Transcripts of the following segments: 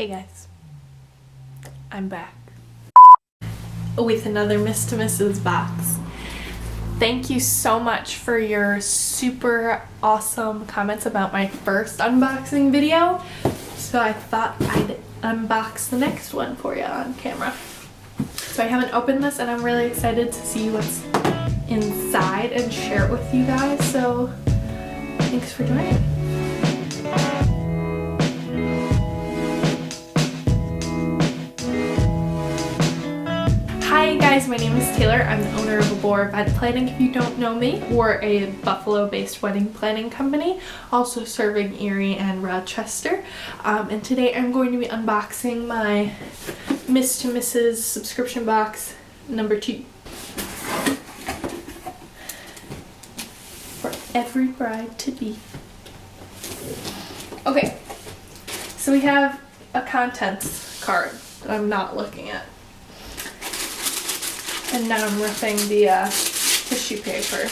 Hey guys, I'm back with another Miss to Mrs. box. Thank you so much for your super awesome comments about my first unboxing video. So I thought I'd unbox the next one for you on camera. So I haven't opened this and I'm really excited to see what's inside and share it with you guys. So thanks for joining. Hi guys, my name is Taylor. I'm the owner of Elor Event Planning, if you don't know me. We're a Buffalo-based wedding planning company, also serving Erie and Rochester. And today I'm going to be unboxing my Miss to Mrs. subscription box number 2. For every bride to be. Okay, so we have a contents card that I'm not looking at. And now I'm ripping the tissue paper.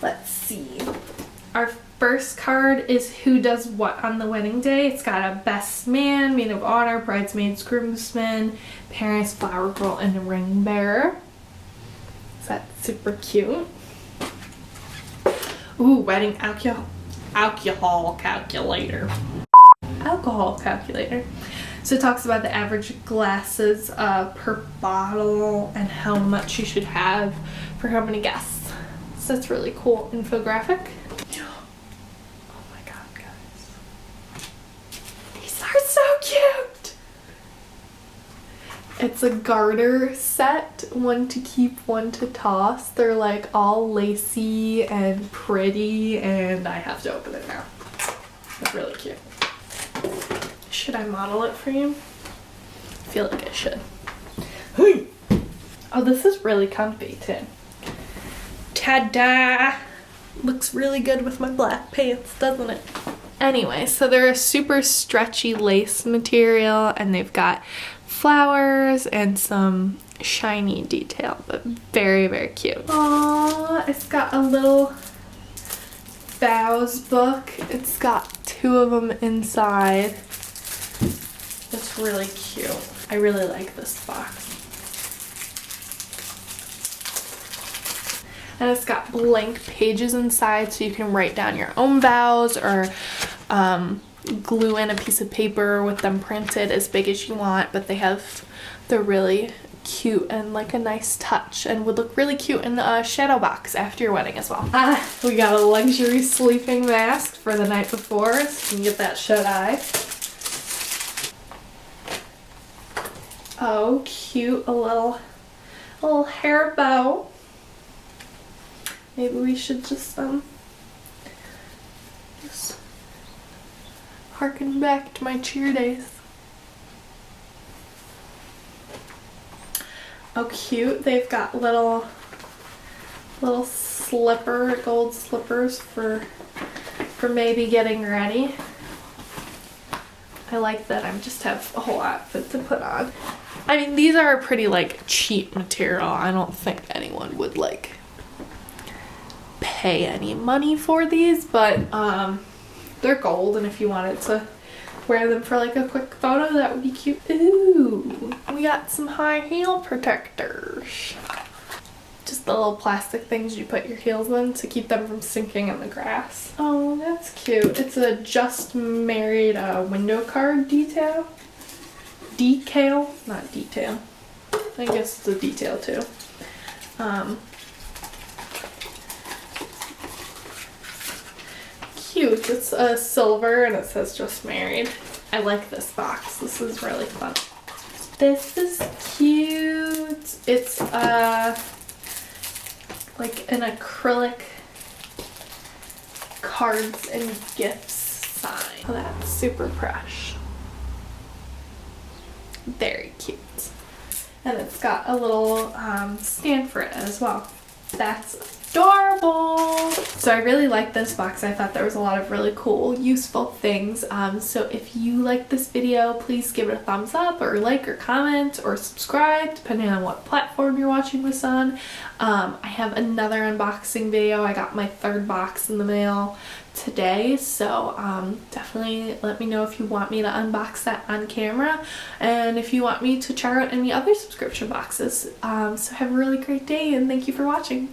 Let's see. Our first card is who does what on the wedding day. It's got a best man, maid of honor, bridesmaids, groomsmen, parents, flower girl, and a ring bearer. Is that super cute? Ooh, wedding alcohol calculator. Alcohol calculator. So it talks about the average glasses per bottle and how much you should have for how many guests. So that's really cool infographic. Oh my god, guys. These are so cute! It's a garter set, one to keep, one to toss. They're like all lacy and pretty, and I have to open it now. They're really cute. Should I model it for you? I feel like I should. Oh, this is really comfy too. Ta-da! Looks really good with my black pants, doesn't it? Anyway, so they're a super stretchy lace material and they've got flowers and some shiny detail, but very, very cute. Aww, it's got a little vows book. It's got 2 of them inside. It's really cute. I really like this box. And it's got blank pages inside so you can write down your own vows or glue in a piece of paper with them printed as big as you want, but they're really cute and like a nice touch and would look really cute in a shadow box after your wedding as well. We got a luxury sleeping mask for the night before so you can get that shut eye. Oh, cute, a little hair bow. Maybe we should just harken back to my cheer days. Oh, cute. They've got little gold slippers for maybe getting ready. I like that I just have a whole outfit to put on. I mean, these are a pretty like cheap material. I don't think anyone would like pay any money for these, but they're gold, and if you wanted to wear them for like a quick photo, that would be cute. Ooh, we got some high heel protectors. Just the little plastic things you put your heels in to keep them from sinking in the grass. Oh, that's cute. It's a just married window card decal. Not detail. I guess it's a detail too. Cute. It's a silver and it says just married. I like this box. This is really fun. This is cute. It's like an acrylic cards and gifts sign. Oh, that's super fresh. Very cute. And it's got a little stand for it as well. That's adorable. So I really like this box. I thought there was a lot of really cool, useful things. So if you like this video, please give it a thumbs up or like or comment or subscribe, depending on what platform you're watching this on. I have another unboxing video. I got my 3rd box in the mail today, so definitely let me know if you want me to unbox that on camera and if you want me to try out any other subscription boxes. So have a really great day and thank you for watching.